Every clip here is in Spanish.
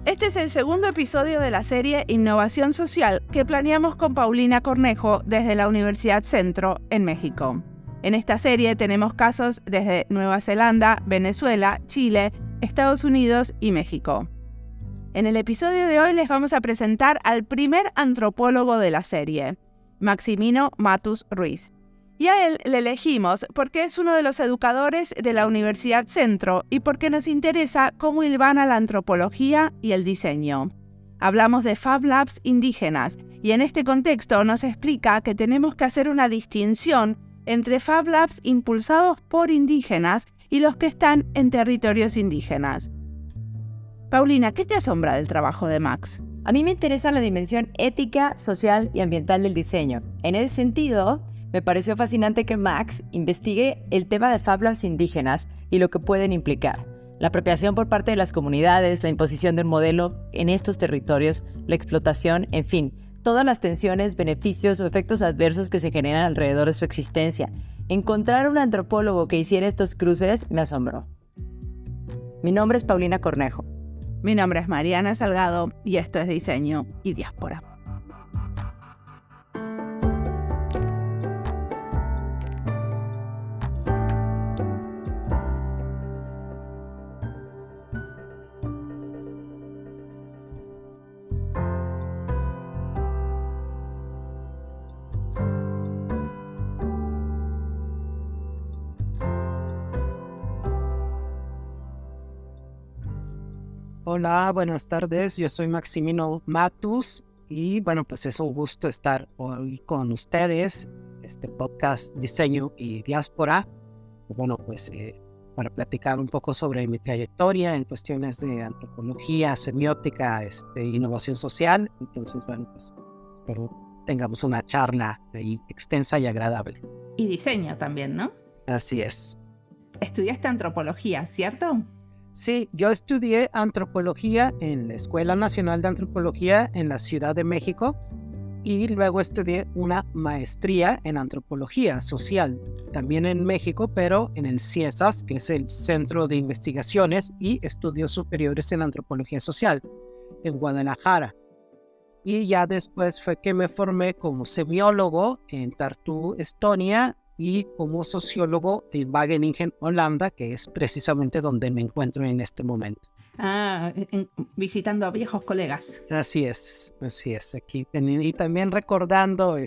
Este es el segundo episodio de la serie Innovación Social que planeamos con Paulina Cornejo desde la Universidad Centro en México. En esta serie tenemos casos desde Nueva Zelanda, Venezuela, Chile, Estados Unidos y México. En el episodio de hoy les vamos a presentar al primer antropólogo de la serie, Maximino Matus Ruiz. Y a él le elegimos porque es uno de los educadores de la Universidad Centro y porque nos interesa cómo hilvana la antropología y el diseño. Hablamos de Fab Labs indígenas y en este contexto nos explica que tenemos que hacer una distinción entre Fab Labs impulsados por indígenas y los que están en territorios indígenas. Paulina, ¿qué te asombra del trabajo de Max? A mí me interesa la dimensión ética, social y ambiental del diseño. En ese sentido, me pareció fascinante que Max investigue el tema de Fab Labs indígenas y lo que pueden implicar. La apropiación por parte de las comunidades, la imposición de un modelo en estos territorios, la explotación, en fin, todas las tensiones, beneficios o efectos adversos que se generan alrededor de su existencia. Encontrar un antropólogo que hiciera estos cruces me asombró. Mi nombre es Paulina Cornejo. Mi nombre es Mariana Salgado y esto es Diseño y Diáspora. Hola, buenas tardes. Yo soy Maximino Matus y pues es un gusto estar hoy con ustedes, este podcast Diseño y Diáspora. Para platicar un poco sobre mi trayectoria en cuestiones de antropología, semiótica, innovación social. Entonces, espero tengamos una charla ahí extensa y agradable. Y diseño también, ¿no? Así es. Estudiaste antropología, ¿cierto? Sí, yo estudié antropología en la Escuela Nacional de Antropología en la Ciudad de México y luego estudié una maestría en antropología social, también en México, pero en el CIESAS, que es el Centro de Investigaciones y Estudios Superiores en Antropología Social, en Guadalajara. Y ya después fue que me formé como semiólogo en Tartu, Estonia, y como sociólogo en Wageningen, Holanda, que es precisamente donde me encuentro en este momento. Visitando a viejos colegas. Así es, aquí y también recordando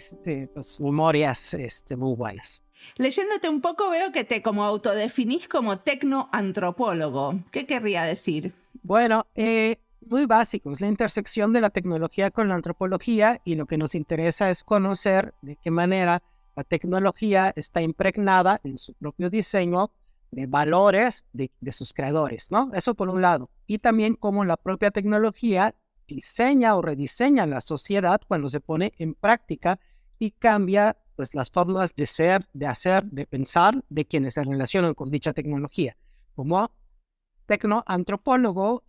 memorias muy buenas. Leyéndote un poco veo que te como autodefinís como tecnoantropólogo. ¿Qué querría decir? Bueno, muy básico, es la intersección de la tecnología con la antropología y lo que nos interesa es conocer de qué manera la tecnología está impregnada en su propio diseño de valores de sus creadores, ¿no? Eso por un lado. Y también cómo la propia tecnología diseña o rediseña la sociedad cuando se pone en práctica y cambia pues, las formas de ser, de hacer, de pensar de quienes se relacionan con dicha tecnología. Como tecnoantropólogo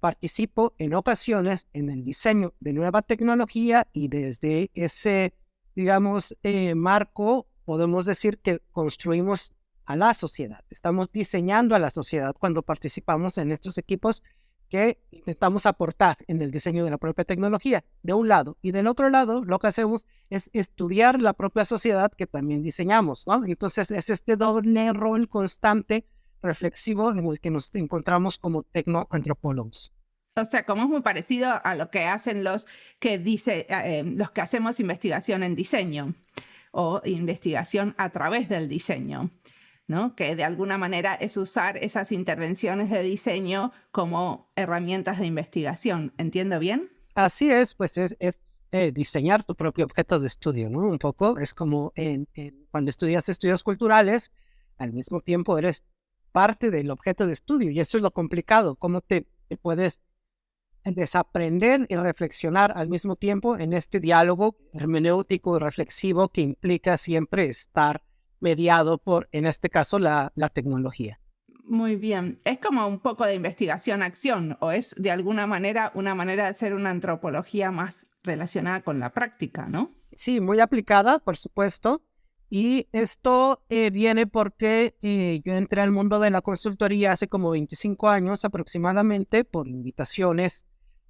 participo en ocasiones en el diseño de nueva tecnología y desde ese marco, podemos decir que construimos a la sociedad. Estamos diseñando a la sociedad cuando participamos en estos equipos que intentamos aportar en el diseño de la propia tecnología, de un lado. Y del otro lado, lo que hacemos es estudiar la propia sociedad que también diseñamos, ¿no? Entonces, es este doble rol constante, reflexivo, en el que nos encontramos como tecnoantropólogos. O sea, como es muy parecido a lo que hacen los que hacemos investigación en diseño o investigación a través del diseño, ¿no? Que de alguna manera es usar esas intervenciones de diseño como herramientas de investigación. ¿Entiendo bien? Así es, pues es diseñar tu propio objeto de estudio, ¿no? Un poco es como cuando estudias estudios culturales, al mismo tiempo eres parte del objeto de estudio y eso es lo complicado, cómo te puedes desaprender y reflexionar al mismo tiempo en este diálogo hermenéutico y reflexivo que implica siempre estar mediado por, en este caso, la tecnología. Muy bien. Es como un poco de investigación-acción, o es de alguna manera una manera de hacer una antropología más relacionada con la práctica, ¿no? Sí, muy aplicada, por supuesto, Y esto viene porque yo entré al mundo de la consultoría hace como 25 años aproximadamente por invitaciones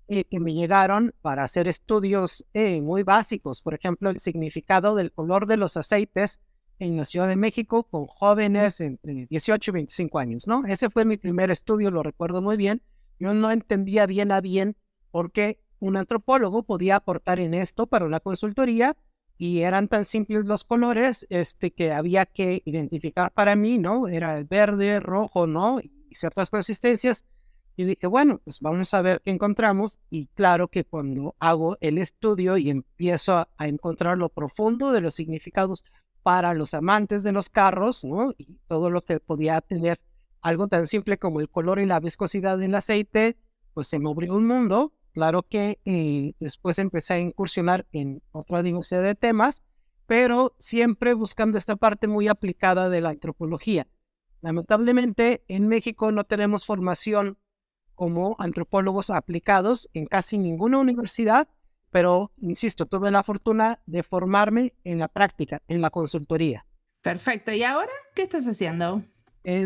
que me llegaron para hacer estudios muy básicos. Por ejemplo, el significado del color de los aceites en la Ciudad de México con jóvenes entre 18 y 25 años, ¿no? Ese fue mi primer estudio, lo recuerdo muy bien. Yo no entendía bien a bien por qué un antropólogo podía aportar en esto para una consultoría, y eran tan simples los colores que había que identificar para mí, ¿no? Era el verde, rojo, ¿no? Y ciertas consistencias. Y dije, bueno, pues vamos a ver qué encontramos. Y claro que cuando hago el estudio y empiezo a encontrar lo profundo de los significados para los amantes de los carros, ¿no? Y todo lo que podía tener algo tan simple como el color y la viscosidad del aceite, pues se me abrió un mundo. Claro que después empecé a incursionar en otra diversidad de temas, pero siempre buscando esta parte muy aplicada de la antropología. Lamentablemente, en México no tenemos formación como antropólogos aplicados en casi ninguna universidad, pero, insisto, tuve la fortuna de formarme en la práctica, en la consultoría. Perfecto. ¿Y ahora qué estás haciendo?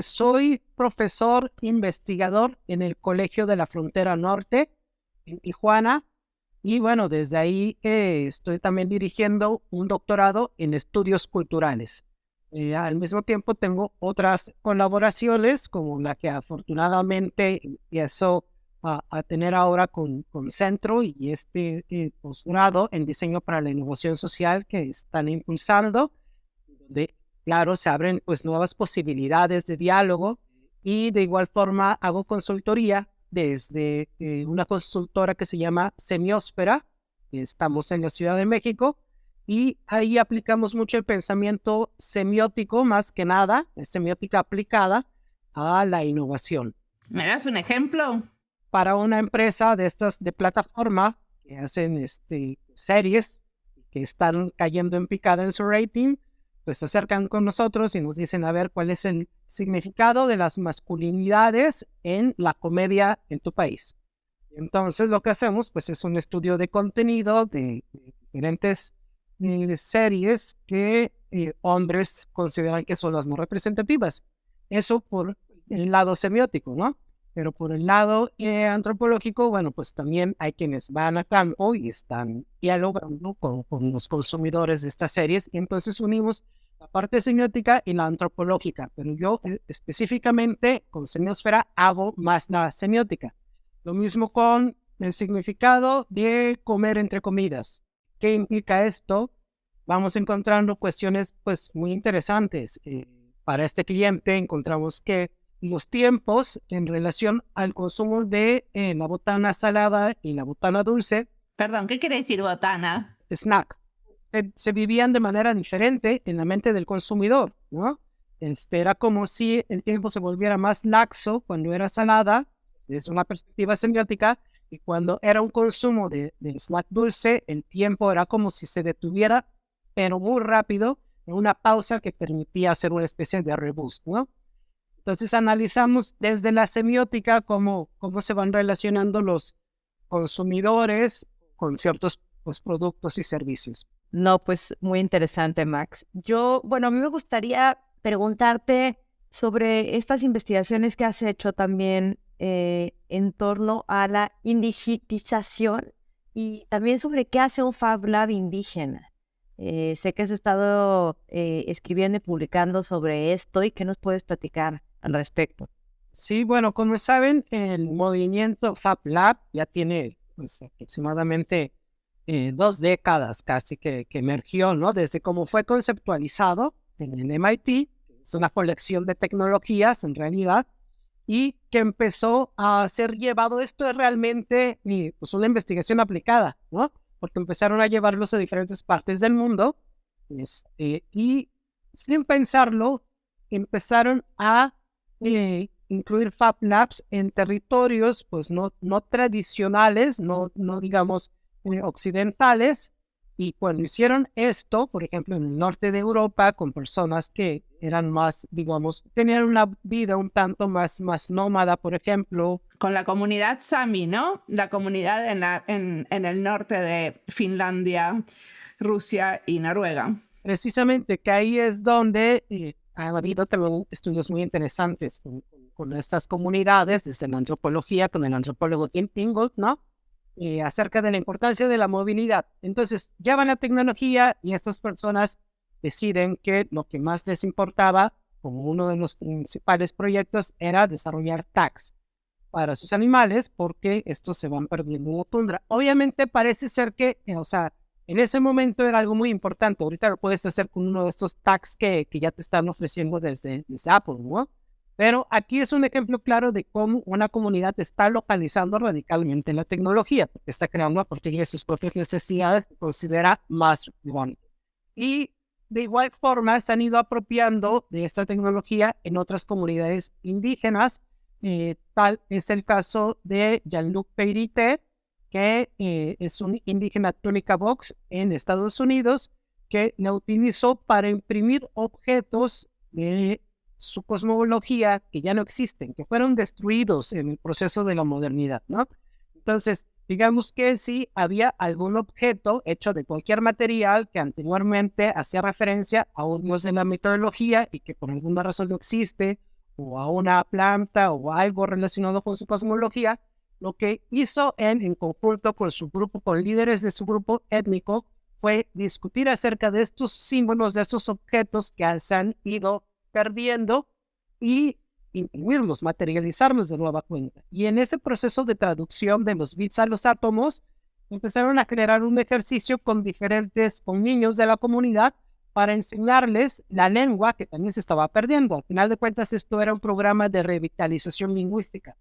Soy profesor investigador en el Colegio de la Frontera Norte, en Tijuana, y bueno, desde ahí estoy también dirigiendo un doctorado en estudios culturales. Al mismo tiempo tengo otras colaboraciones como la que afortunadamente empiezo a tener ahora con Centro y este posgrado en diseño para la innovación social que están impulsando, donde claro se abren pues nuevas posibilidades de diálogo, y de igual forma hago consultoría desde una consultora que se llama Semiósfera. Estamos en la Ciudad de México y ahí aplicamos mucho el pensamiento semiótico, más que nada, semiótica aplicada a la innovación. ¿Me das un ejemplo? Para una empresa de estas de plataforma que hacen series que están cayendo en picada en su rating, pues se acercan con nosotros y nos dicen a ver cuál es el significado de las masculinidades en la comedia en tu país. Entonces lo que hacemos pues es un estudio de contenido de diferentes series que hombres consideran que son las más representativas. Eso por el lado semiótico, ¿no? Pero por el lado antropológico, bueno, pues también hay quienes van a campo y están dialogando con los consumidores de estas series, y entonces unimos la parte semiótica y la antropológica, pero yo específicamente con Semiósfera hago más la semiótica. Lo mismo con el significado de comer entre comidas. ¿Qué implica esto? Vamos encontrando cuestiones pues muy interesantes. Para este cliente encontramos que los tiempos en relación al consumo de la botana salada y la botana dulce. Perdón, ¿qué quiere decir botana? Snack. Se vivían de manera diferente en la mente del consumidor, ¿no? Era como si el tiempo se volviera más laxo cuando era salada, desde una perspectiva semiótica, y cuando era un consumo de snack dulce, el tiempo era como si se detuviera, pero muy rápido, en una pausa que permitía hacer una especie de reboost, ¿no? Entonces analizamos desde la semiótica cómo se van relacionando los consumidores con ciertos productos y servicios. No, pues muy interesante, Max. A mí me gustaría preguntarte sobre estas investigaciones que has hecho también en torno a la indigitización y también sobre qué hace un Fab Lab indígena. Sé que has estado escribiendo y publicando sobre esto, y qué nos puedes platicar al respecto. Sí, bueno, como saben, el movimiento Fab Lab ya tiene pues, aproximadamente 2 décadas casi que emergió, ¿no? Desde cómo fue conceptualizado en el MIT, es una colección de tecnologías en realidad, y que empezó a ser llevado, esto es realmente pues una investigación aplicada, ¿no? Porque empezaron a llevarlos a diferentes partes del mundo, y sin pensarlo, empezaron a incluir Fab Labs en territorios pues no tradicionales, no digamos occidentales, y cuando hicieron esto, por ejemplo en el norte de Europa, con personas que eran más, digamos, tenían una vida un tanto más nómada, por ejemplo. Con la comunidad Sami, ¿no? La comunidad en el norte de Finlandia, Rusia y Noruega. precisamente que ahí es donde ha habido también estudios muy interesantes con estas comunidades, desde la antropología, con el antropólogo Tim Ingold, ¿no? Acerca de la importancia de la movilidad. Entonces, llevan la tecnología y estas personas deciden que lo que más les importaba, como uno de los principales proyectos, era desarrollar tags para sus animales, porque estos se van perdiendo en la tundra. Obviamente parece ser que, en ese momento era algo muy importante. Ahorita lo puedes hacer con uno de estos tags que ya te están ofreciendo desde Apple, ¿no? Pero aquí es un ejemplo claro de cómo una comunidad está localizando radicalmente la tecnología, porque está creando a partir de sus propias necesidades que considera más relevante. Y de igual forma se han ido apropiando de esta tecnología en otras comunidades indígenas. Tal es el caso de Jean-Luc Peirité, que es un indígena Túnica Vox en Estados Unidos, que la utilizó para imprimir objetos de su cosmología que ya no existen, que fueron destruidos en el proceso de la modernidad, ¿no? Entonces, digamos que si había algún objeto hecho de cualquier material que anteriormente hacía referencia a un dios de la mitología y que por alguna razón no existe, o a una planta o algo relacionado con su cosmología, lo que hizo en conjunto con su grupo, con líderes de su grupo étnico, fue discutir acerca de estos símbolos, de estos objetos que se han ido perdiendo y imprimirlos, materializarlos de nueva cuenta. Y en ese proceso de traducción de los bits a los átomos, empezaron a generar un ejercicio con niños de la comunidad para enseñarles la lengua que también se estaba perdiendo. Al final de cuentas, esto era un programa de revitalización lingüística.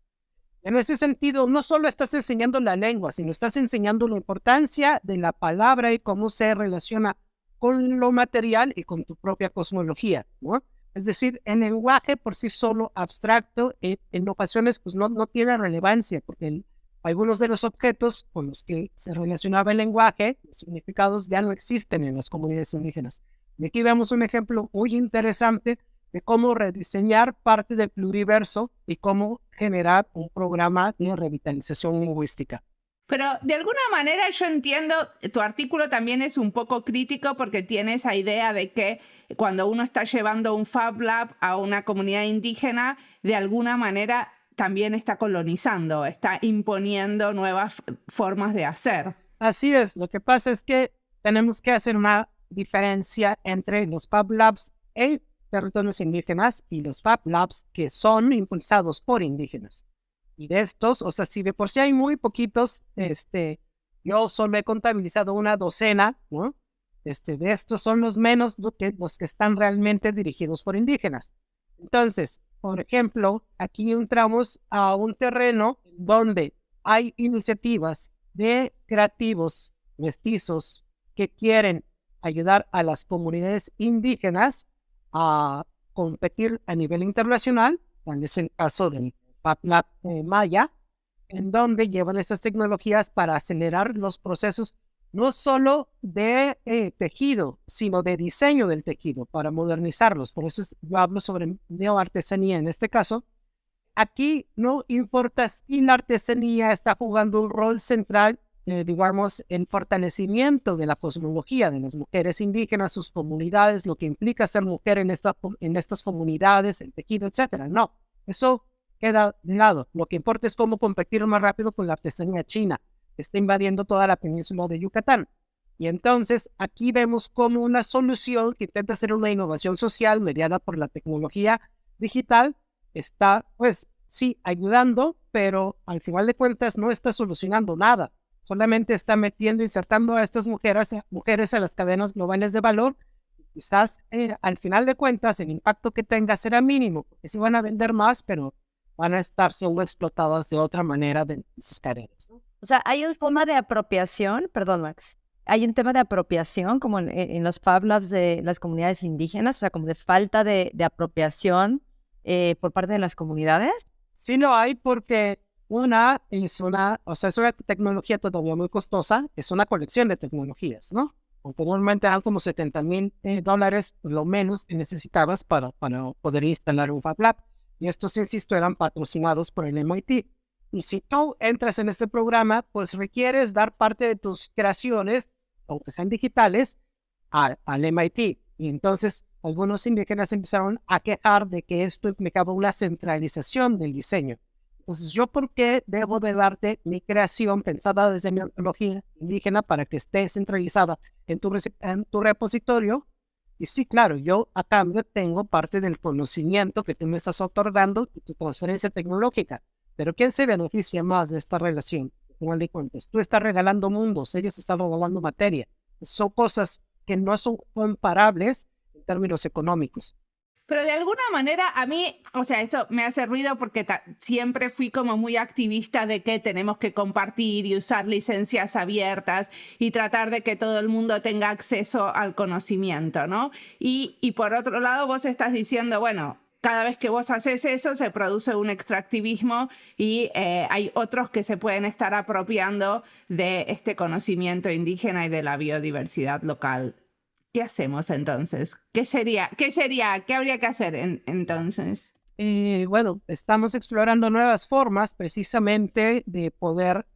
En ese sentido, no solo estás enseñando la lengua, sino estás enseñando la importancia de la palabra y cómo se relaciona con lo material y con tu propia cosmología, ¿no? Es decir, el lenguaje por sí solo abstracto en ocasiones pues no tiene relevancia, porque algunos de los objetos con los que se relacionaba el lenguaje, los significados ya no existen en las comunidades indígenas. Y aquí vemos un ejemplo muy interesante de cómo rediseñar parte del pluriverso y cómo generar un programa de revitalización lingüística. Pero de alguna manera yo entiendo, tu artículo también es un poco crítico porque tiene esa idea de que cuando uno está llevando un Fab Lab a una comunidad indígena, de alguna manera también está colonizando, está imponiendo nuevas formas de hacer. Así es, lo que pasa es que tenemos que hacer una diferencia entre los Fab Labs en territorios indígenas y los Fab Labs que son impulsados por indígenas. Y de estos, si de por sí hay muy poquitos, yo solo he contabilizado una docena, ¿no? De estos son los menos los que están realmente dirigidos por indígenas. Entonces, por ejemplo, aquí entramos a un terreno donde hay iniciativas de creativos mestizos que quieren ayudar a las comunidades indígenas a competir a nivel internacional, tal es el caso del Fab Lab Maya, en donde llevan estas tecnologías para acelerar los procesos no solo de tejido, sino de diseño del tejido, para modernizarlos. Por eso yo hablo sobre neoartesanía en este caso. Aquí no importa si la artesanía está jugando un rol central, digamos, en fortalecimiento de la cosmología de las mujeres indígenas, sus comunidades, lo que implica ser mujer en estas comunidades, el tejido, etcétera. No, eso queda de lado. Lo que importa es cómo competir más rápido con la artesanía china, que está invadiendo toda la península de Yucatán. Y entonces aquí vemos como una solución que intenta ser una innovación social mediada por la tecnología digital está, pues, sí, ayudando, pero al final de cuentas no está solucionando nada. Solamente está insertando a estas mujeres a las cadenas globales de valor. Quizás al final de cuentas el impacto que tenga será mínimo, porque sí van a vender más, pero van a estar siendo explotadas de otra manera de sus cadenas, ¿no? O sea, hay un tema de apropiación, perdón, Max, hay un tema de apropiación como en los Fab Labs de las comunidades indígenas, o sea, como de falta de apropiación por parte de las comunidades. Sí lo hay porque es una tecnología todavía muy costosa, es una colección de tecnologías, ¿no? Comúnmente eran como $70,000 lo menos que necesitabas para poder instalar un Fab Lab. Y estos, insisto, eran patrocinados por el MIT. Y si tú entras en este programa, pues requieres dar parte de tus creaciones, aunque sean digitales, al MIT. Y entonces algunos indígenas empezaron a quejar de que esto implicaba una centralización del diseño. Entonces, ¿yo por qué debo de darte mi creación pensada desde mi ontología indígena para que esté centralizada en tu repositorio? Y sí, claro, yo a cambio tengo parte del conocimiento que tú me estás otorgando y tu transferencia tecnológica. Pero ¿quién se beneficia más de esta relación? Como le cuentas, tú estás regalando mundos, ellos están regalando materia. Son cosas que no son comparables en términos económicos. Pero de alguna manera a mí, o sea, eso me hace ruido porque siempre fui como muy activista de que tenemos que compartir y usar licencias abiertas y tratar de que todo el mundo tenga acceso al conocimiento, ¿no? Y por otro lado vos estás diciendo, bueno, cada vez que vos haces eso se produce un extractivismo y hay otros que se pueden estar apropiando de este conocimiento indígena y de la biodiversidad local. ¿Qué hacemos entonces? ¿Qué habría que hacer entonces? Bueno, estamos explorando nuevas formas precisamente de poder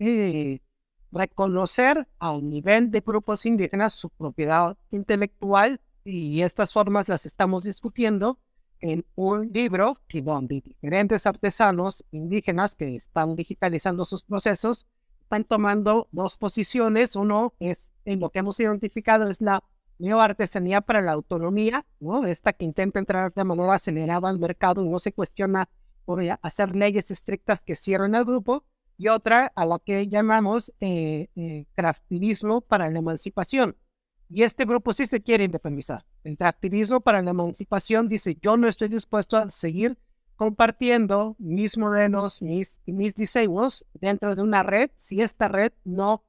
reconocer a un nivel de grupos indígenas su propiedad intelectual, y estas formas las estamos discutiendo en un libro donde diferentes artesanos indígenas que están digitalizando sus procesos están tomando dos posiciones. Uno es, en lo que hemos identificado, es la neoartesanía para la autonomía, ¿no? Esta que intenta entrar de manera acelerada al mercado y no se cuestiona por hacer leyes estrictas que cierren al grupo, y otra a la que llamamos craftivismo para la emancipación. Y este grupo sí se quiere independizar. El craftivismo para la emancipación dice: yo no estoy dispuesto a seguir compartiendo mis modelos, mis diseños dentro de una red si esta red no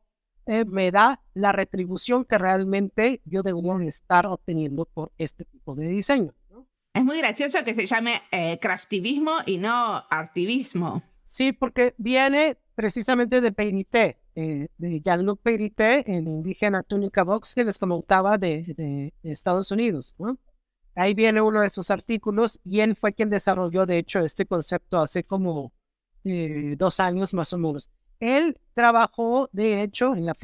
me da la retribución que realmente yo debería estar obteniendo por este tipo de diseño, ¿no? Es muy gracioso que se llame craftivismo y no artivismo. Sí, porque viene precisamente de Peirité, de Jean-Luc Peirité, el indígena Túnica Vox que les comentaba de Estados Unidos, ¿no? Ahí viene uno de sus artículos, y él fue quien desarrolló, de hecho, este concepto hace como 2 años más o menos. Él trabajó, de hecho, en la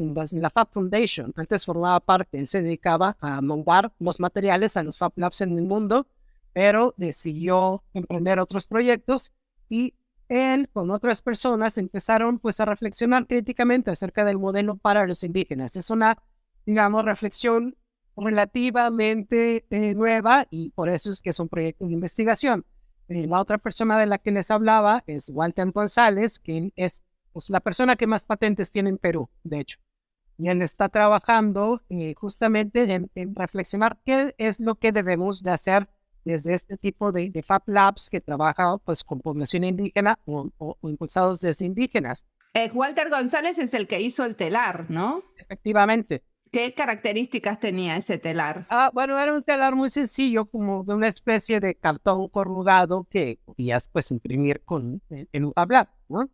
Fab Foundation. Antes formaba parte, él se dedicaba a montar los materiales a los Fab Labs en el mundo, pero decidió emprender otros proyectos, y él con otras personas empezaron pues a reflexionar críticamente acerca del modelo para los indígenas. Es una, digamos, reflexión relativamente nueva, y por eso es que es un proyecto de investigación. La otra persona de la que les hablaba es Walter González, que es pues la persona que más patentes tiene en Perú, de hecho. Y él está trabajando justamente en reflexionar qué es lo que debemos de hacer desde este tipo de Fab Labs que trabaja pues con población indígena o impulsados desde indígenas. Walter González es el que hizo el telar, ¿no? Efectivamente. ¿Qué características tenía ese telar? Bueno, era un telar muy sencillo, como de una especie de cartón corrugado que podías pues imprimir en un Fab Lab, ¿no?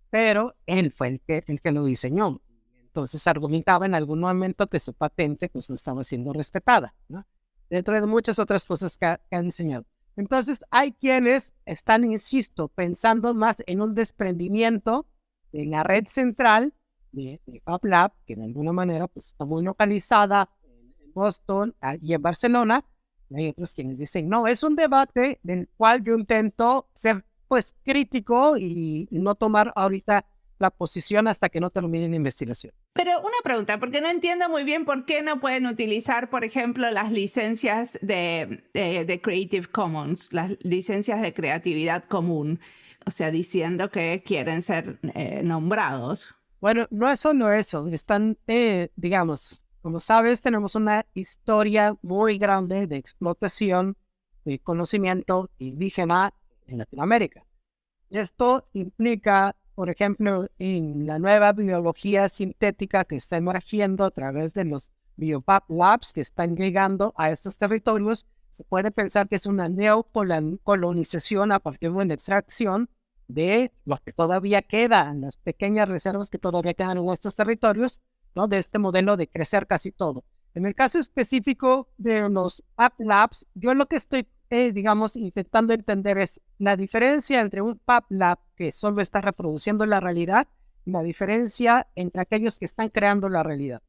Pero él fue el que lo diseñó. Entonces argumentaba en algún momento que su patente pues no estaba siendo respetada, ¿no? Dentro de muchas otras cosas que ha diseñado. Entonces hay quienes están, insisto, pensando más en un desprendimiento de la red central de Fab Lab, que de alguna manera pues está muy localizada en Boston y en Barcelona. Y hay otros quienes dicen, no, es un debate del cual yo intento ser pues crítico y no tomar ahorita la posición hasta que no termine la investigación. Pero una pregunta, porque no entiendo muy bien por qué no pueden utilizar, por ejemplo, las licencias de Creative Commons, las licencias de creatividad común, o sea, diciendo que quieren ser nombrados. Bueno, no es solo eso, están, digamos, como sabes, tenemos una historia muy grande de explotación de conocimiento indígena en Latinoamérica. Esto implica, por ejemplo, en la nueva biología sintética que está emergiendo a través de los BioFab Labs que están llegando a estos territorios, se puede pensar que es una neocolonización a partir de la extracción de lo que todavía queda, las pequeñas reservas que todavía quedan en estos territorios, ¿no? De este modelo de crecer casi todo. En el caso específico de los Fab Labs, yo lo que estoy digamos, intentando entender es la diferencia entre un Fab Lab que solo está reproduciendo la realidad y la diferencia entre aquellos que están creando la realidad.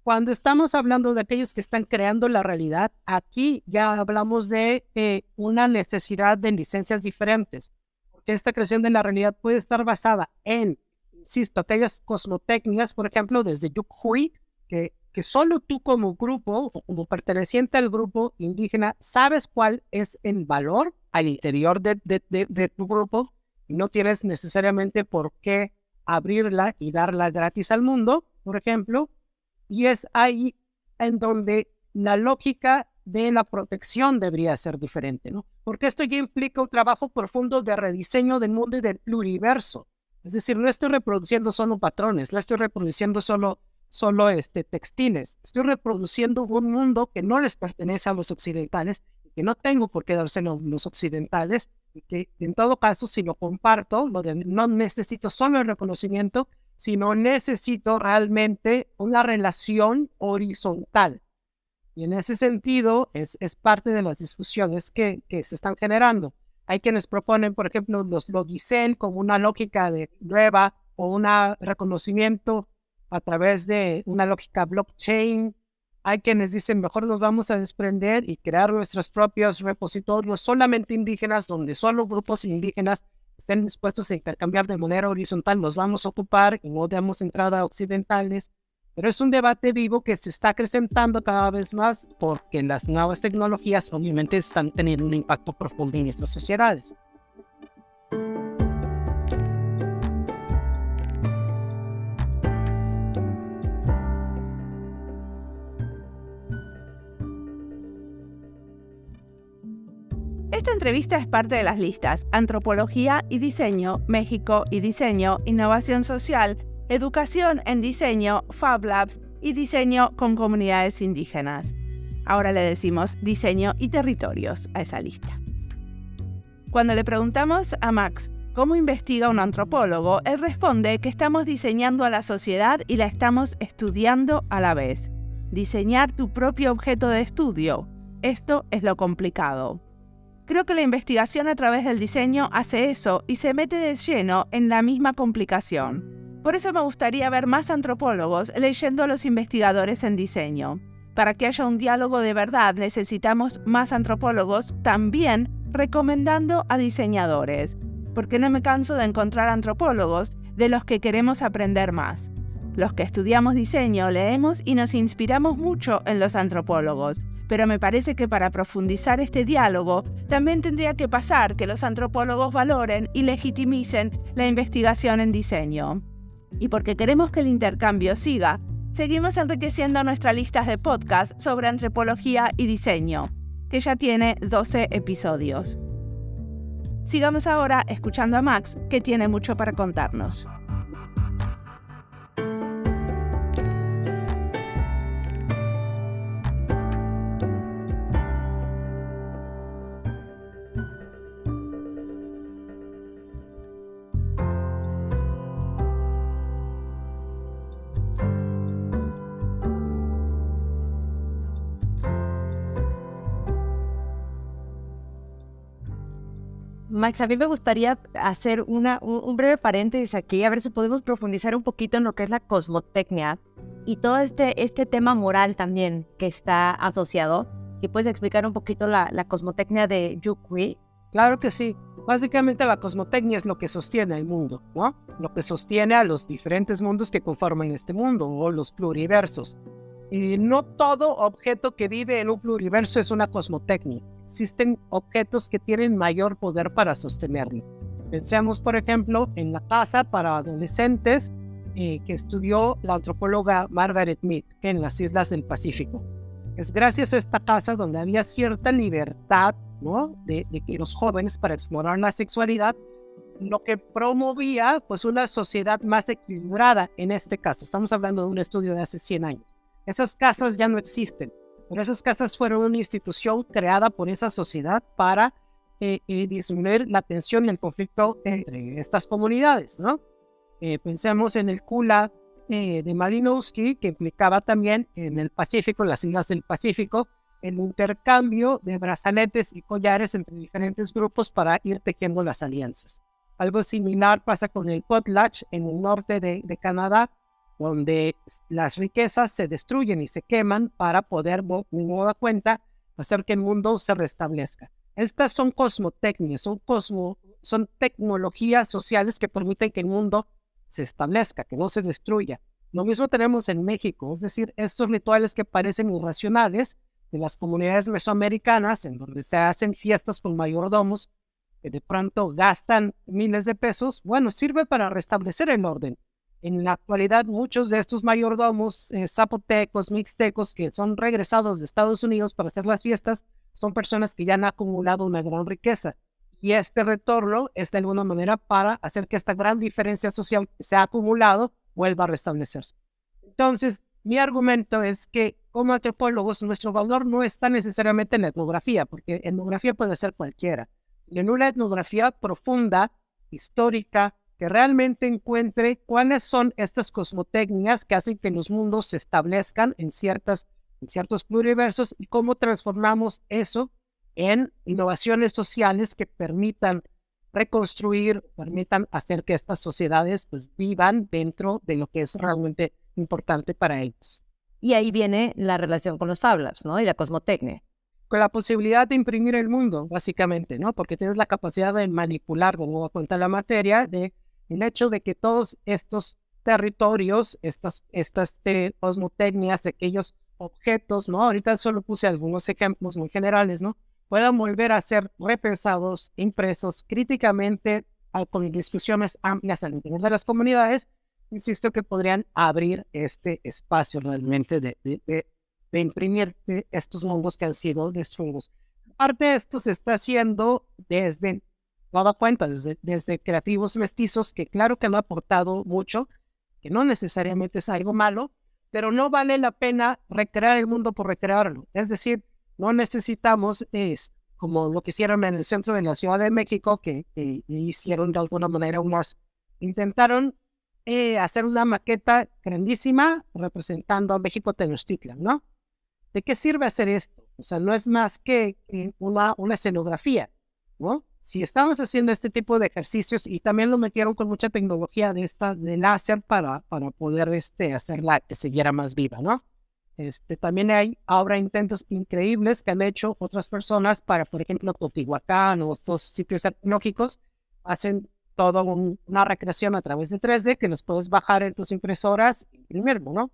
Cuando estamos hablando de aquellos que están creando la realidad, aquí ya hablamos de una necesidad de licencias diferentes, porque esta creación de la realidad puede estar basada en, insisto, aquellas cosmotécnicas, por ejemplo, desde Yuk Hui, que solo tú como grupo o como perteneciente al grupo indígena sabes cuál es el valor al interior de tu grupo y no tienes necesariamente por qué abrirla y darla gratis al mundo, por ejemplo, y es ahí en donde la lógica de la protección debería ser diferente, ¿no? Porque esto ya implica un trabajo profundo de rediseño del mundo y del pluriverso. Es decir, no estoy reproduciendo solo patrones, no estoy reproduciendo solo textiles. Estoy reproduciendo un mundo que no les pertenece a los occidentales, que no tengo por qué dárselo a los occidentales, y que en todo caso, si lo comparto, no necesito solo el reconocimiento, sino necesito realmente una relación horizontal. Y en ese sentido es parte de las discusiones que se están generando. Hay quienes proponen, por ejemplo, los logicel como una lógica de nueva o un reconocimiento a través de una lógica blockchain. Hay quienes dicen mejor nos vamos a desprender y crear nuestros propios repositorios solamente indígenas, donde solo grupos indígenas estén dispuestos a intercambiar de manera horizontal, los vamos a ocupar y no damos entrada a occidentales. Pero es un debate vivo que se está acrecentando cada vez más porque las nuevas tecnologías obviamente están teniendo un impacto profundo en nuestras sociedades. Esta entrevista es parte de las listas Antropología y Diseño, México y Diseño, Innovación Social, Educación en Diseño, Fab Labs y Diseño con Comunidades Indígenas. Ahora le decimos Diseño y Territorios a esa lista. Cuando le preguntamos a Max cómo investiga un antropólogo, él responde que estamos diseñando a la sociedad y la estamos estudiando a la vez. Diseñar tu propio objeto de estudio. Esto es lo complicado. Creo que la investigación a través del diseño hace eso y se mete de lleno en la misma complicación. Por eso me gustaría ver más antropólogos leyendo a los investigadores en diseño. Para que haya un diálogo de verdad necesitamos más antropólogos también recomendando a diseñadores, porque no me canso de encontrar antropólogos de los que queremos aprender más. Los que estudiamos diseño leemos y nos inspiramos mucho en los antropólogos, pero me parece que para profundizar este diálogo también tendría que pasar que los antropólogos valoren y legitimicen la investigación en diseño. Y porque queremos que el intercambio siga, seguimos enriqueciendo nuestras listas de podcast sobre antropología y diseño, que ya tiene 12 episodios. Sigamos ahora escuchando a Max, que tiene mucho para contarnos. Max, a mí me gustaría hacer un breve paréntesis aquí, a ver si podemos profundizar un poquito en lo que es la cosmotecnia y todo este tema moral también que está asociado. Si puedes explicar un poquito la cosmotecnia de Yuk Hui. Claro que sí. Básicamente la cosmotecnia es lo que sostiene el mundo, ¿no? Lo que sostiene a los diferentes mundos que conforman este mundo, o los pluriversos. Y no todo objeto que vive en un pluriverso es una cosmotecnia. Existen objetos que tienen mayor poder para sostenerlo. Pensemos, por ejemplo, en la casa para adolescentes que estudió la antropóloga Margaret Mead en las islas del Pacífico. Es gracias a esta casa donde había cierta libertad, ¿no? de los jóvenes para explorar la sexualidad, lo que promovía pues una sociedad más equilibrada en este caso. Estamos hablando de un estudio de hace 100 años. Esas casas ya no existen, pero esas casas fueron una institución creada por esa sociedad para disminuir la tensión y el conflicto entre estas comunidades, ¿no? Pensemos en el Kula de Malinowski, que implicaba también en el Pacífico, en las islas del Pacífico, el intercambio de brazaletes y collares entre diferentes grupos para ir tejiendo las alianzas. Algo similar pasa con el potlatch en el norte de Canadá, donde las riquezas se destruyen y se queman para poder, de nueva cuenta, hacer que el mundo se restablezca. Estas son cosmotecnias, son tecnologías sociales que permiten que el mundo se establezca, que no se destruya. Lo mismo tenemos en México, es decir, estos rituales que parecen irracionales de las comunidades mesoamericanas, en donde se hacen fiestas con mayordomos que de pronto gastan miles de pesos, bueno, sirve para restablecer el orden. En la actualidad, muchos de estos mayordomos zapotecos, mixtecos, que son regresados de Estados Unidos para hacer las fiestas, son personas que ya han acumulado una gran riqueza. Y este retorno es de alguna manera para hacer que esta gran diferencia social que se ha acumulado vuelva a restablecerse. Entonces, mi argumento es que como antropólogos nuestro valor no está necesariamente en la etnografía, porque etnografía puede ser cualquiera, sino en una etnografía profunda, histórica, que realmente encuentre cuáles son estas cosmotecnias que hacen que los mundos se establezcan en ciertos pluriversos y cómo transformamos eso en innovaciones sociales que permitan reconstruir, permitan hacer que estas sociedades pues vivan dentro de lo que es realmente importante para ellos. Y ahí viene la relación con los Fab Labs, ¿no? Y la cosmotecnia. Con la posibilidad de imprimir el mundo, básicamente, ¿no? Porque tienes la capacidad de manipular, de nuevo cuenta, la materia, el hecho de que todos estos territorios, estas cosmotecnias, de aquellos objetos, ¿no? Ahorita solo puse algunos ejemplos muy generales, ¿no? Puedan volver a ser repensados, impresos críticamente con discusiones amplias al interior de las comunidades. Insisto que podrían abrir este espacio realmente de imprimir estos mundos que han sido destruidos. Parte de esto se está haciendo desde creativos mestizos, que claro que han aportado mucho, que no necesariamente es algo malo, pero no vale la pena recrear el mundo por recrearlo. Es decir, no necesitamos, como lo que hicieron en el centro de la Ciudad de México, que hicieron de alguna manera intentaron hacer una maqueta grandísima representando a México Tenochtitlan, ¿no? ¿De qué sirve hacer esto? O sea, no es más que una escenografía, ¿no? Si estamos haciendo este tipo de ejercicios y también lo metieron con mucha tecnología de láser para poder hacerla que se viera más viva, ¿no? También hay ahora intentos increíbles que han hecho otras personas para, por ejemplo, Teotihuacán o estos sitios arqueológicos, hacen toda una recreación a través de 3D que los puedes bajar en tus impresoras e imprimirlo, ¿no?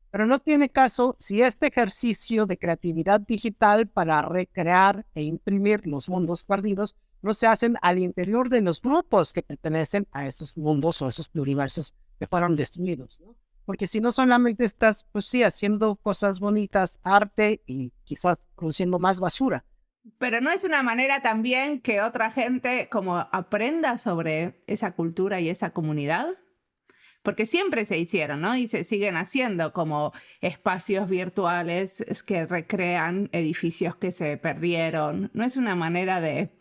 Pero no tiene caso si este ejercicio de creatividad digital para recrear e imprimir los mundos perdidos no se hacen al interior de los grupos que pertenecen a esos mundos o esos pluriversos que fueron destruidos, ¿no? Porque si no solamente estás, pues sí, haciendo cosas bonitas, arte y quizás produciendo más basura. Pero ¿no es una manera también que otra gente como aprenda sobre esa cultura y esa comunidad? Porque siempre se hicieron, ¿no? Y se siguen haciendo como espacios virtuales que recrean edificios que se perdieron. ¿No es una manera de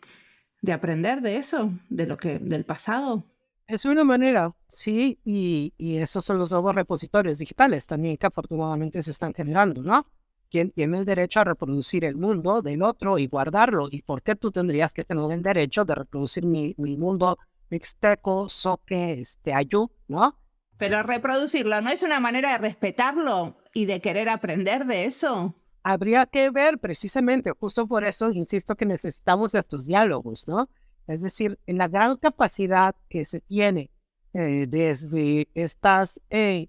aprender de eso, del pasado? Es una manera, sí, y esos son los nuevos repositorios digitales también que afortunadamente se están generando, ¿no? ¿Quién tiene el derecho a reproducir el mundo del otro y guardarlo? ¿Y por qué tú tendrías que tener el derecho de reproducir mi mundo mixteco, zoque, ayú, ¿no? Pero reproducirlo, ¿no es una manera de respetarlo y de querer aprender de eso? Habría que ver precisamente, justo por eso insisto que necesitamos estos diálogos, ¿no? Es decir, en la gran capacidad que se tiene desde estas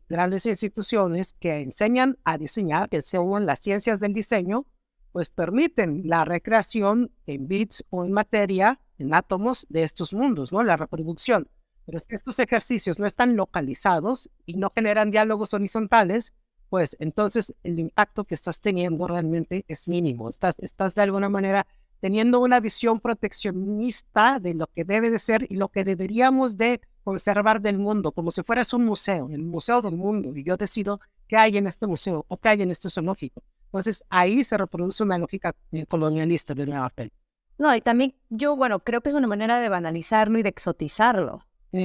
grandes instituciones que enseñan a diseñar, que enseñan las ciencias del diseño, pues permiten la recreación en bits o en materia, en átomos de estos mundos, ¿no? La reproducción. Pero es que estos ejercicios no están localizados y no generan diálogos horizontales, pues entonces el impacto que estás teniendo realmente es mínimo. Estás de alguna manera teniendo una visión proteccionista de lo que debe de ser y lo que deberíamos de conservar del mundo, como si fueras un museo, el museo del mundo, y yo decido qué hay en este museo o qué hay en este zoológico. Entonces ahí se reproduce una lógica colonialista de nueva fe. No, y también yo, creo que es una manera de banalizarlo y de exotizarlo.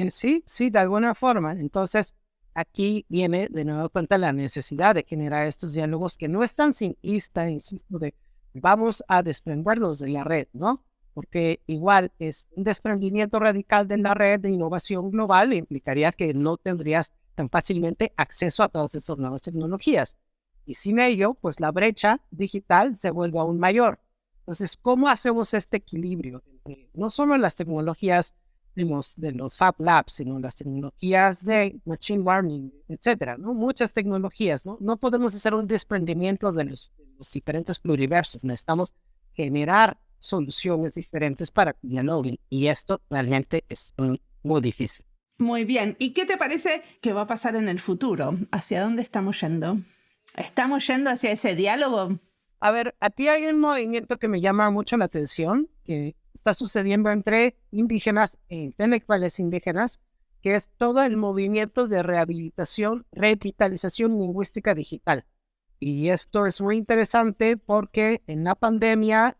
Sí, de alguna forma. Entonces, aquí viene de nuevo cuenta la necesidad de generar estos diálogos que no es tan simplista, insisto, de vamos a desprendernos de la red, ¿no? Porque igual es un desprendimiento radical de la red de innovación global, implicaría que no tendrías tan fácilmente acceso a todas estas nuevas tecnologías. Y sin ello, pues la brecha digital se vuelve aún mayor. Entonces, ¿cómo hacemos este equilibrio entre no solo las tecnologías de los Fab Labs, sino las tecnologías de Machine Learning, etcétera, ¿no? Muchas tecnologías, ¿no? No podemos hacer un desprendimiento de los diferentes pluriversos. Necesitamos generar soluciones diferentes para que dialoguen. Y esto realmente es muy difícil. Muy bien. ¿Y qué te parece que va a pasar en el futuro? ¿Hacia dónde estamos yendo? ¿Estamos yendo hacia ese diálogo? A ver, aquí hay un movimiento que me llama mucho la atención, que está sucediendo entre indígenas e intelectuales indígenas, que es todo el movimiento de revitalización lingüística digital. Y esto es muy interesante porque en la pandemia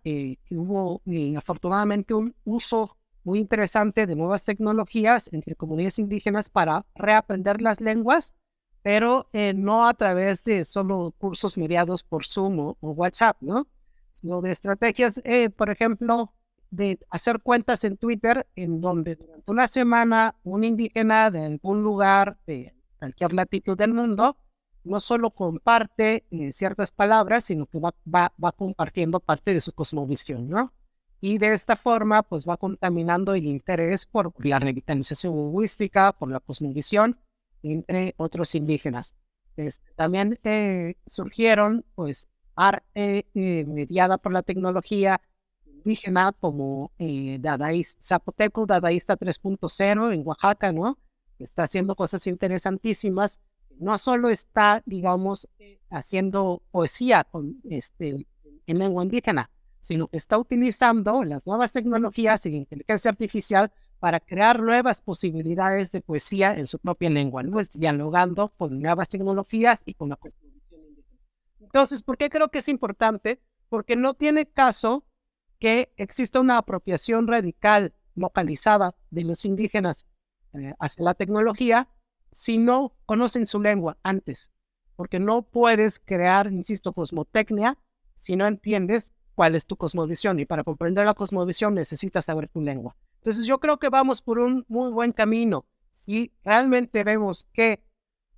hubo afortunadamente un uso muy interesante de nuevas tecnologías entre comunidades indígenas para reaprender las lenguas, pero no a través de solo cursos mediados por Zoom o WhatsApp, ¿no? Sino de estrategias, por ejemplo, de hacer cuentas en Twitter en donde durante una semana un indígena de algún lugar, de cualquier latitud del mundo, no solo comparte ciertas palabras, sino que va compartiendo parte de su cosmovisión, ¿no? Y de esta forma, pues va contaminando el interés por la revitalización lingüística, por la cosmovisión, entre otros indígenas. También surgieron, pues, arte mediada por la tecnología indígena como Zapoteco Dadaísta 3.0 en Oaxaca, ¿no? Está haciendo cosas interesantísimas. No solo está, digamos, haciendo poesía en lengua indígena, sino que está utilizando las nuevas tecnologías y inteligencia artificial para crear nuevas posibilidades de poesía en su propia lengua, ¿no? Dialogando con nuevas tecnologías y con la cosmovisión indígena. Entonces, ¿por qué creo que es importante? Porque no tiene caso que exista una apropiación radical localizada de los indígenas hacia la tecnología si no conocen su lengua antes, porque no puedes crear, insisto, cosmotecnia si no entiendes cuál es tu cosmovisión, y para comprender la cosmovisión necesitas saber tu lengua. Entonces yo creo que vamos por un muy buen camino. Si realmente vemos que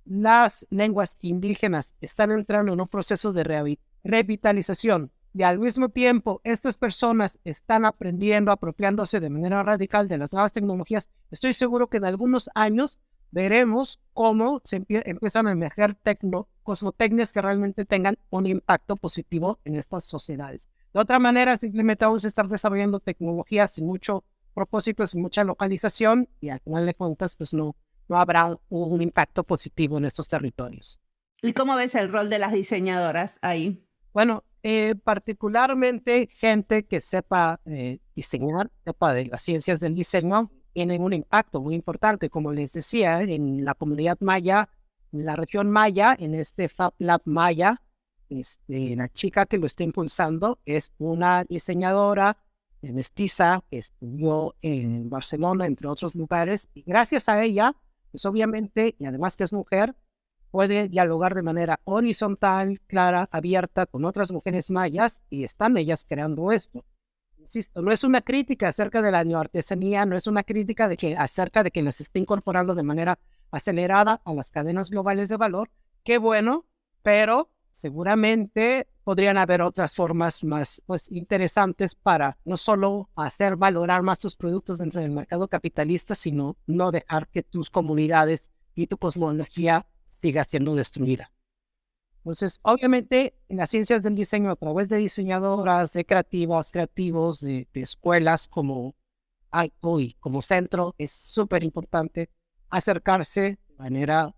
las lenguas indígenas están entrando en un proceso de revitalización y al mismo tiempo estas personas están aprendiendo, apropiándose de manera radical de las nuevas tecnologías, estoy seguro que en algunos años veremos cómo se empiezan a emerger cosmotecnias que realmente tengan un impacto positivo en estas sociedades. De otra manera, simplemente vamos a estar desarrollando tecnologías sin mucho propósito, sin mucha localización, y al final de cuentas, pues no habrá un impacto positivo en estos territorios. ¿Y cómo ves el rol de las diseñadoras ahí? Bueno, particularmente gente que sepa diseñar, sepa de las ciencias del diseño, tienen un impacto muy importante. Como les decía, en la comunidad maya, en la región maya, en este Fab Lab maya, la chica que lo está impulsando es una diseñadora mestiza que estudió en Barcelona, entre otros lugares, y gracias a ella, pues obviamente, y además que es mujer, puede dialogar de manera horizontal, clara, abierta con otras mujeres mayas, y están ellas creando esto. Insisto, no es una crítica acerca de la neoartesanía, no es una crítica acerca de que las esté incorporando de manera acelerada a las cadenas globales de valor. Qué bueno, pero seguramente podrían haber otras formas más interesantes para no solo hacer valorar más tus productos dentro del mercado capitalista, sino no dejar que tus comunidades y tu cosmología siga siendo destruida. Entonces, obviamente, en las ciencias del diseño, a través de diseñadoras, de creativos, de escuelas como AICO como centro, es súper importante acercarse de manera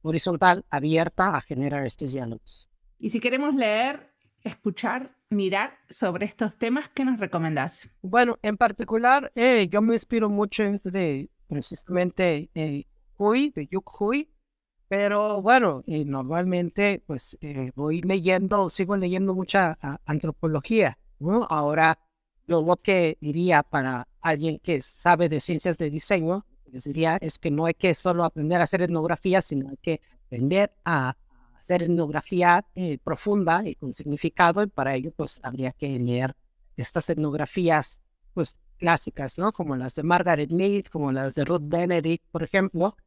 horizontal, abierta, a generar estos diálogos. Y si queremos leer, escuchar, mirar sobre estos temas, ¿qué nos recomendás? Bueno, en particular, yo me inspiro mucho de precisamente de Yuk Hui. Pero bueno, normalmente pues sigo leyendo mucha antropología, ¿no? Ahora, yo lo que diría para alguien que sabe de ciencias de diseño, les diría es que no hay que solo aprender a hacer etnografía, sino hay que aprender a hacer etnografía profunda y con significado, y para ello pues habría que leer estas etnografías pues clásicas, ¿no? Como las de Margaret Mead, como las de Ruth Benedict, por ejemplo,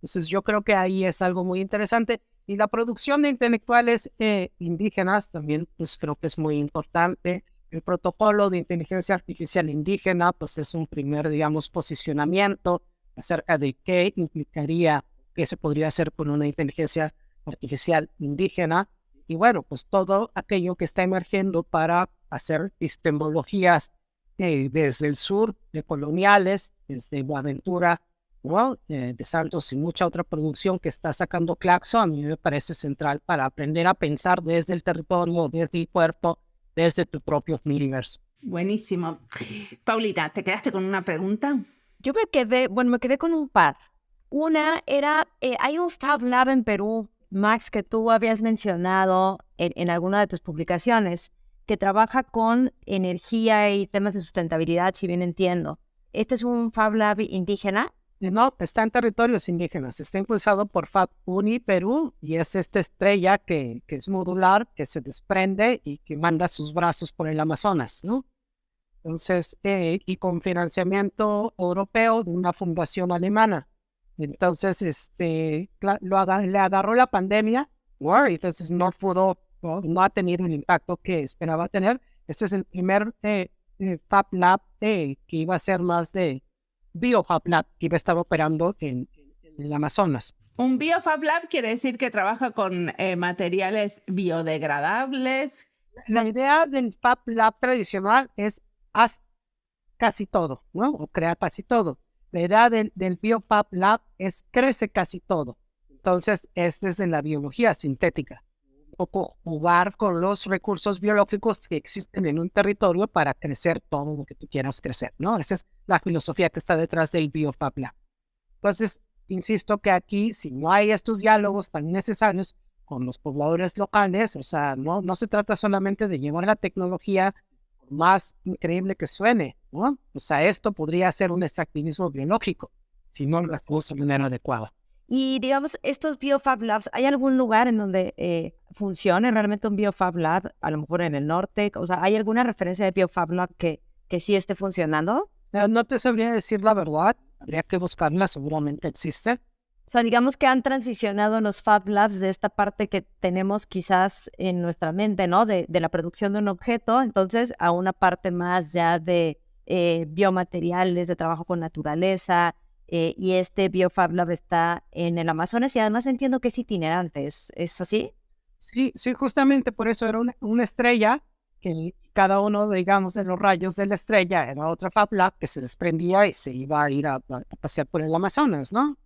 Entonces yo creo que ahí es algo muy interesante. Y la producción de intelectuales indígenas también pues creo que es muy importante. El protocolo de inteligencia artificial indígena pues es un primer, digamos, posicionamiento acerca de qué implicaría, qué se podría hacer con una inteligencia artificial indígena. Y bueno, pues todo aquello que está emergiendo para hacer epistemologías desde el sur, de coloniales, desde Buenaventura, ¿no? De Santos y mucha otra producción que está sacando Claxo, a mí me parece central para aprender a pensar desde el territorio, desde el cuerpo, desde tu propio universo. Buenísimo. Paulina, ¿te quedaste con una pregunta? Yo me quedé con un par. Una era, hay un Fab Lab en Perú, Max, que tú habías mencionado en alguna de tus publicaciones, que trabaja con energía y temas de sustentabilidad, si bien entiendo. ¿Este es un Fab Lab indígena? No, está en territorios indígenas, está impulsado por Fab Uni Perú y es esta estrella que es modular, que se desprende y que manda sus brazos por el Amazonas, ¿no? Entonces, y con financiamiento europeo de una fundación alemana. Entonces, le agarró la pandemia, ¿no? Entonces no ha tenido el impacto que esperaba tener. Este es el primer Fab Lab que iba a ser más de BioFab Lab, que iba a estar operando en el Amazonas. Un BioFab Lab quiere decir que trabaja con materiales biodegradables. La idea del Fab Lab tradicional es haz casi todo, ¿no? O crea casi todo. La idea del BioFab Lab es crece casi todo. Entonces, es desde la biología sintética. Un poco jugar con los recursos biológicos que existen en un territorio para crecer todo lo que tú quieras crecer, ¿no? Esa es la filosofía que está detrás del BioFab Lab. Entonces, insisto que aquí, si no hay estos diálogos tan necesarios con los pobladores locales, o sea, no se trata solamente de llevar la tecnología, por más increíble que suene, ¿no? O sea, esto podría ser un extractivismo biológico, si no lo hacemos de manera adecuada. Y digamos, estos BioFab Labs, ¿hay algún lugar en donde funcione realmente un BioFab Lab? A lo mejor en el norte, o sea, ¿hay alguna referencia de BioFab Lab que sí esté funcionando? No te sabría decir la verdad, habría que buscarla, seguramente existe. O sea, digamos que han transicionado los Fab Labs de esta parte que tenemos quizás en nuestra mente, ¿no? De la producción de un objeto, entonces a una parte más ya de biomateriales, de trabajo con naturaleza, y este BioFab Lab está en el Amazonas y además entiendo que es itinerante, ¿es así? Sí, justamente por eso era una estrella, que cada uno, digamos, de los rayos de la estrella era otra Fab Lab que se desprendía y se iba a ir a pasear por el Amazonas, ¿no?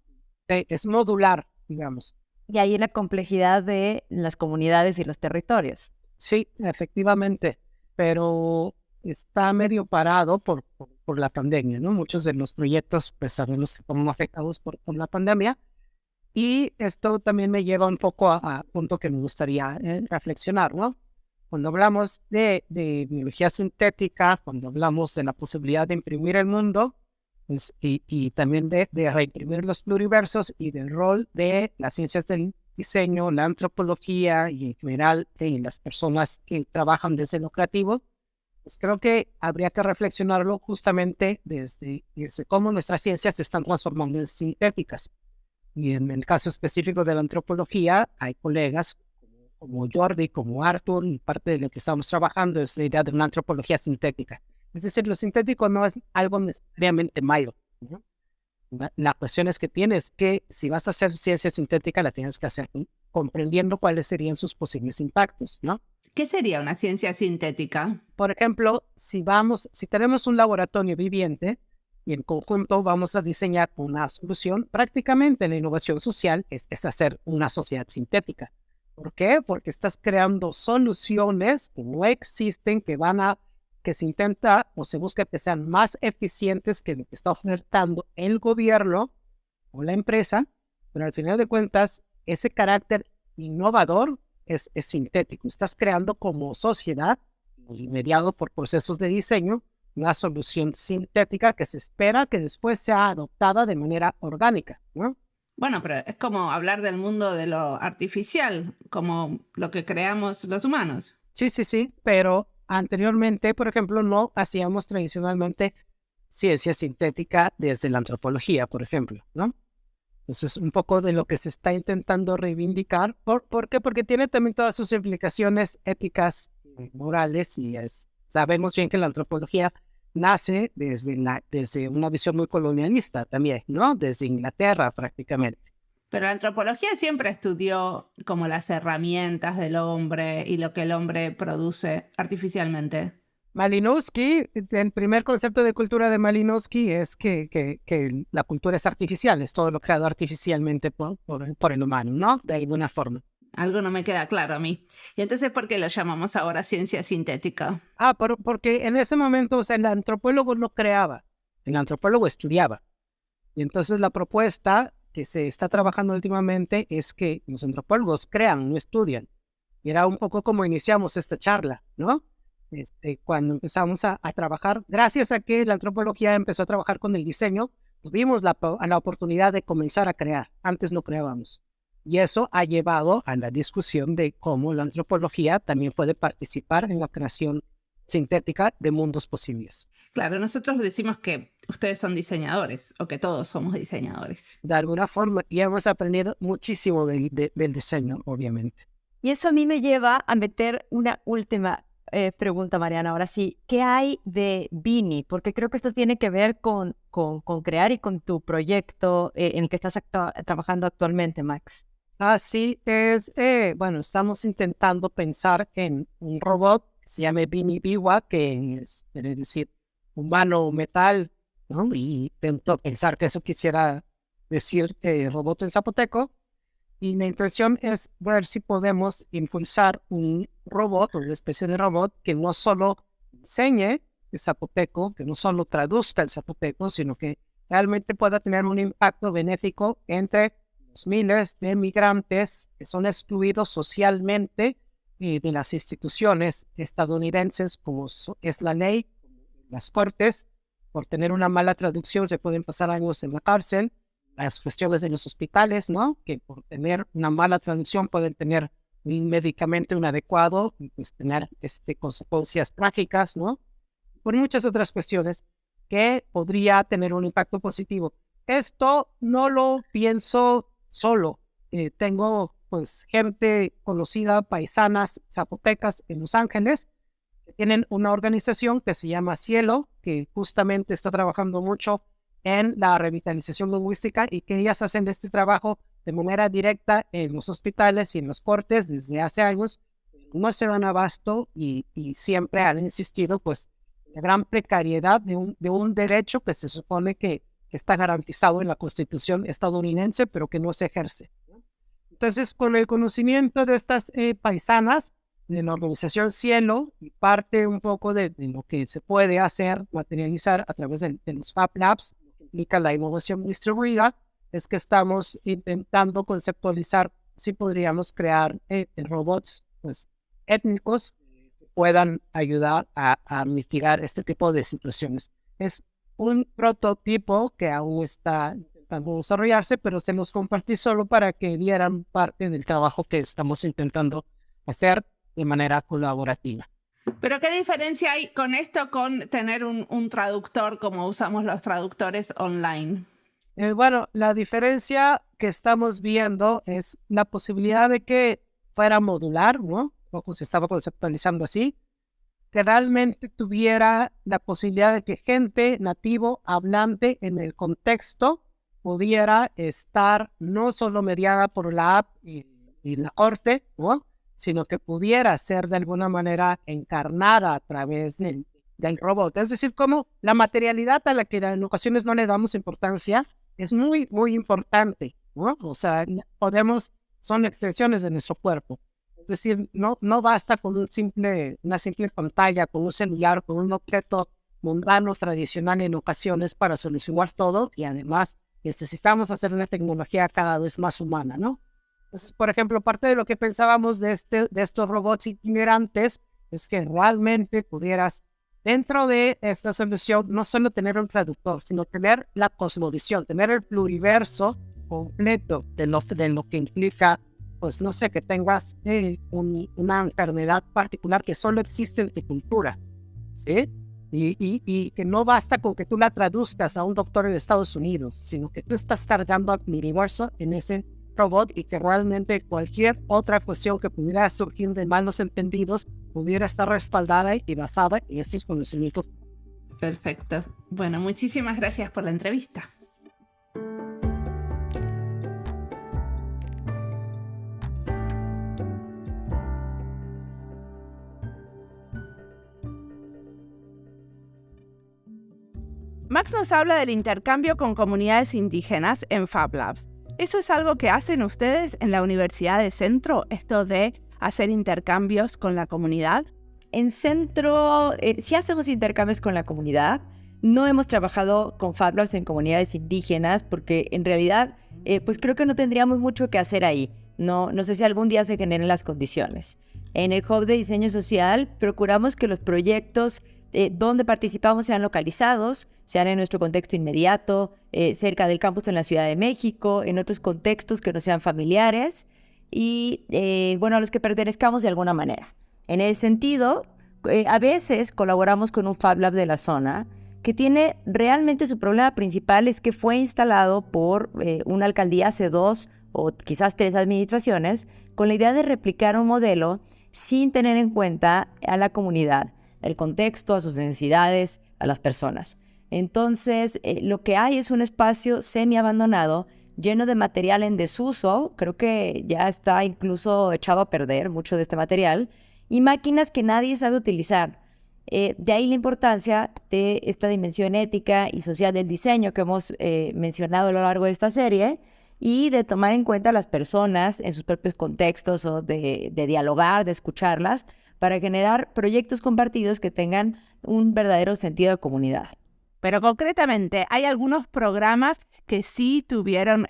Es modular, digamos. Y ahí la complejidad de las comunidades y los territorios. Sí, efectivamente, pero está medio parado por la pandemia, ¿no? Muchos de los proyectos, pues sabemos que fueron afectados por la pandemia. Y esto también me lleva un poco a punto que me gustaría reflexionar, ¿no? Cuando hablamos de biología sintética, cuando hablamos de la posibilidad de imprimir el mundo, pues, y también de reimprimir los pluriversos y del rol de las ciencias del diseño, la antropología y en general las personas que trabajan desde lo creativo, pues creo que habría que reflexionarlo justamente desde cómo nuestras ciencias se están transformando en sintéticas. Y en el caso específico de la antropología, hay colegas como Jordi, como Arthur, y parte de lo que estamos trabajando es la idea de una antropología sintética. Es decir, lo sintético no es algo necesariamente malo, ¿no? La cuestión es que tienes que, si vas a hacer ciencia sintética, la tienes que hacer comprendiendo cuáles serían sus posibles impactos, ¿no? ¿Qué sería una ciencia sintética? Por ejemplo, si tenemos un laboratorio viviente y en conjunto vamos a diseñar una solución, prácticamente la innovación social es hacer una sociedad sintética. ¿Por qué? Porque estás creando soluciones que no existen, que se intenta o se busca que sean más eficientes que lo que está ofertando el gobierno o la empresa, pero al final de cuentas, ese carácter innovador es sintético. Estás creando como sociedad, y mediado por procesos de diseño, una solución sintética que se espera que después sea adoptada de manera orgánica, ¿no? Bueno, pero es como hablar del mundo de lo artificial, como lo que creamos los humanos. Sí, pero anteriormente, por ejemplo, no hacíamos tradicionalmente ciencia sintética desde la antropología, por ejemplo, ¿no? Entonces, un poco de lo que se está intentando reivindicar. ¿Por qué? Porque tiene también todas sus implicaciones éticas, morales, y sabemos bien que la antropología nace desde una visión muy colonialista también, ¿no? Desde Inglaterra prácticamente. Pero la antropología siempre estudió como las herramientas del hombre y lo que el hombre produce artificialmente. Malinowski, el primer concepto de cultura de Malinowski es que la cultura es artificial, es todo lo creado artificialmente por el humano, ¿no? De alguna forma. Algo no me queda claro a mí. Y entonces, ¿por qué lo llamamos ahora ciencia sintética? Porque en ese momento, o sea, el antropólogo no creaba, el antropólogo estudiaba. Y entonces la propuesta que se está trabajando últimamente es que los antropólogos crean, no estudian. Y era un poco como iniciamos esta charla, ¿no? Cuando empezamos a trabajar, gracias a que la antropología empezó a trabajar con el diseño, tuvimos la oportunidad de comenzar a crear. Antes no creábamos. Y eso ha llevado a la discusión de cómo la antropología también puede participar en la creación sintética de mundos posibles. Claro, nosotros decimos que ustedes son diseñadores o que todos somos diseñadores. De alguna forma, y hemos aprendido muchísimo del diseño, obviamente. Y eso a mí me lleva a meter una última pregunta, Mariana. Ahora sí, ¿qué hay de Bini? Porque creo que esto tiene que ver con crear y con tu proyecto en el que estás trabajando actualmente, Max. Así es, bueno, estamos intentando pensar en un robot que se llame Bini Biwa, que quiere decir humano metal, ¿no? Y intento pensar que eso quisiera decir robot en zapoteco. Y la intención es ver si podemos impulsar un robot, una especie de robot que no solo enseñe el zapoteco, que no solo traduzca el zapoteco, sino que realmente pueda tener un impacto benéfico entre los miles de migrantes que son excluidos socialmente de las instituciones estadounidenses, como es la ley, las cortes. Por tener una mala traducción se pueden pasar años en la cárcel. Las cuestiones de los hospitales, ¿no? Que por tener una mala traducción pueden tener un medicamento inadecuado y pues tener consecuencias trágicas, ¿no? Por muchas otras cuestiones que podría tener un impacto positivo. Esto no lo pienso solo. Tengo pues gente conocida, paisanas zapotecas en Los Ángeles, que tienen una organización que se llama Cielo, que justamente está trabajando mucho en la revitalización lingüística y que ellas hacen este trabajo de manera directa en los hospitales y en los cortes desde hace años. No se dan abasto y siempre han insistido pues en la gran precariedad de un derecho que se supone que está garantizado en la Constitución estadounidense, pero que no se ejerce. Entonces, con el conocimiento de estas paisanas de la organización Cielo y parte un poco de lo que se puede hacer, materializar a través de los Fab Labs, implica la innovación distribuida, es que estamos intentando conceptualizar si podríamos crear robots pues, étnicos que puedan ayudar a mitigar este tipo de situaciones. Es un prototipo que aún está intentando desarrollarse, pero se los compartí solo para que vieran parte del trabajo que estamos intentando hacer de manera colaborativa. ¿Pero qué diferencia hay con esto con tener un traductor como usamos los traductores online? Bueno, la diferencia que estamos viendo es la posibilidad de que fuera modular, ¿no? O se estaba conceptualizando así, que realmente tuviera la posibilidad de que gente nativo hablante en el contexto pudiera estar no solo mediada por la app y la corte, ¿no? Sino que pudiera ser de alguna manera encarnada a través del robot. Es decir, como la materialidad a la que en ocasiones no le damos importancia es muy, muy importante, ¿no? O sea, son extensiones de nuestro cuerpo. Es decir, no basta con una simple pantalla, con un celular, con un objeto mundano tradicional en ocasiones para solucionar todo, y además necesitamos hacer una tecnología cada vez más humana, ¿no? Entonces, por ejemplo, parte de lo que pensábamos de estos robots itinerantes es que realmente pudieras, dentro de esta solución, no solo tener un traductor, sino tener la cosmovisión, tener el pluriverso completo de lo que implica, pues no sé, que tengas una enfermedad particular que solo existe en tu cultura, ¿sí? Y que no basta con que tú la traduzcas a un doctor en Estados Unidos, sino que tú estás cargando al universo en ese robot y que realmente cualquier otra cuestión que pudiera surgir de malos entendidos pudiera estar respaldada y basada en estos conocimientos. Perfecto. Bueno, muchísimas gracias por la entrevista. Max nos habla del intercambio con comunidades indígenas en Fab Labs. ¿Eso es algo que hacen ustedes en la Universidad de Centro, esto de hacer intercambios con la comunidad? En Centro, sí hacemos intercambios con la comunidad. No hemos trabajado con Fab Labs en comunidades indígenas porque en realidad pues creo que no tendríamos mucho que hacer ahí. No sé si algún día se generen las condiciones. En el Hub de Diseño Social procuramos que los proyectos donde participamos sean localizados, sean en nuestro contexto inmediato, cerca del campus en la Ciudad de México, en otros contextos que no sean familiares y, a los que pertenezcamos de alguna manera. En ese sentido, a veces colaboramos con un Fab Lab de la zona que tiene realmente su problema principal es que fue instalado por una alcaldía hace 2 o quizás 3 administraciones con la idea de replicar un modelo sin tener en cuenta a la comunidad, el contexto, a sus necesidades, a las personas. Entonces, lo que hay es un espacio semi-abandonado, lleno de material en desuso, creo que ya está incluso echado a perder mucho de este material, y máquinas que nadie sabe utilizar. De ahí la importancia de esta dimensión ética y social del diseño que hemos mencionado a lo largo de esta serie, y de tomar en cuenta a las personas en sus propios contextos o de dialogar, de escucharlas, para generar proyectos compartidos que tengan un verdadero sentido de comunidad. Pero concretamente, ¿hay algunos programas que sí tuvieron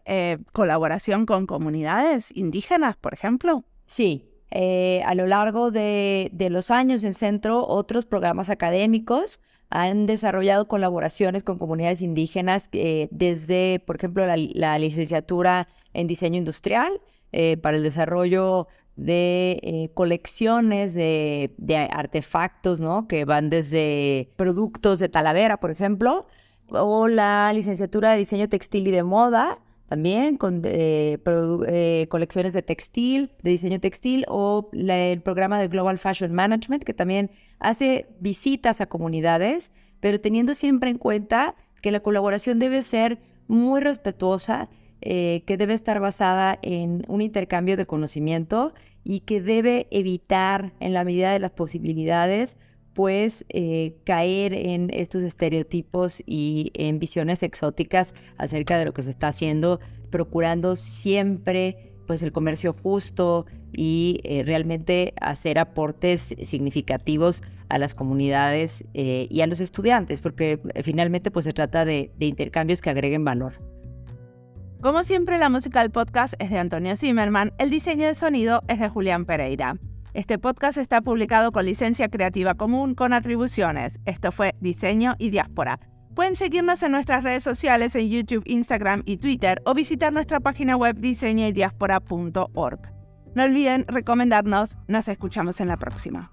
colaboración con comunidades indígenas, por ejemplo? Sí, a lo largo de los años en Centro, otros programas académicos han desarrollado colaboraciones con comunidades indígenas desde, por ejemplo, la licenciatura en diseño industrial para el desarrollo de colecciones de artefactos, ¿no? Que van desde productos de Talavera, por ejemplo, o la licenciatura de diseño textil y de moda, también con colecciones de textil, de diseño textil, o el programa de Global Fashion Management, que también hace visitas a comunidades, pero teniendo siempre en cuenta que la colaboración debe ser muy respetuosa, que debe estar basada en un intercambio de conocimiento y que debe evitar, en la medida de las posibilidades, pues caer en estos estereotipos y en visiones exóticas acerca de lo que se está haciendo, procurando siempre pues el comercio justo y realmente hacer aportes significativos a las comunidades y a los estudiantes, porque finalmente pues se trata de intercambios que agreguen valor. Como siempre, la música del podcast es de Antonio Zimmerman, el diseño de sonido es de Julián Pereira. Este podcast está publicado con licencia creativa común con atribuciones. Esto fue Diseño y Diáspora. Pueden seguirnos en nuestras redes sociales en YouTube, Instagram y Twitter o visitar nuestra página web diseñoydiaspora.org. No olviden recomendarnos. Nos escuchamos en la próxima.